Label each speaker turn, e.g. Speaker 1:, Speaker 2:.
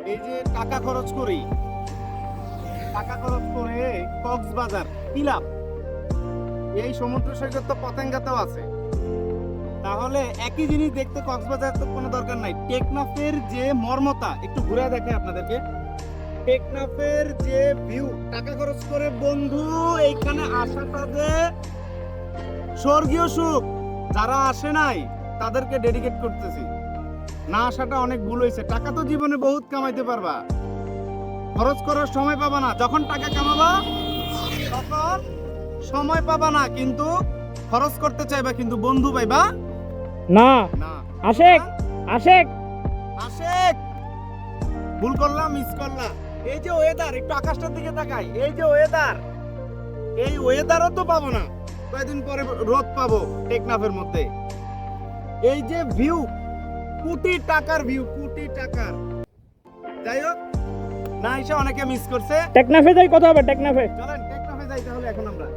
Speaker 1: এই যে টাকা খরচ করি, টাকা খরচ করে কক্সবাজার কি লাভ? এই সমুদ্র সৈকত তো পতেঙ্গাতেও আছে। তাহলে একই জিনিস দেখতে কক্সবাজার তো কোনো দরকার নাই। টেকনাফের যে মর্মতা একটু ঘুরে দেখে আপনাদেরকে। টেকনাফের যে ভিউ, টাকা খরচ করে বন্ধু এইখানে আসাটা যে স্বর্গীয় সুখ। যারা আসে নাই তাদেরকে ডেডিকেট করতেছি, না আসাটা অনেক ভুল হয়েছে। টাকা তো জীবনে বহুত কামাইতে পারবা, খরচ করার সময় পাবা না। যখন টাকা কামাবা তখন সময় পাবা না, কিন্তু খরচ করতে চাইবা, কিন্তু বন্ধু পাইবা
Speaker 2: না।
Speaker 1: না।
Speaker 2: আশেক আশেক
Speaker 1: আশেক ভুল করলাম, মিস করলাম। এই যে ওয়েদার, একটু আকাশটার দিকে তাকাই, এই যে ওয়েদার, এই ওয়েদারও তো পাবো না। কয়েকদিন পরে রোদ পাবো টেকনাফের মধ্যে। এই যে ভিউ, কোটি টাকার ভিউ, কোটি টাকার। যাই হোক, না এসে অনেকে মিস করছে।
Speaker 2: টেকনাফে যাই, কথা হবে টেকনাফে।
Speaker 1: চলেন টেকনাফে যাই তাহলে এখন আমরা।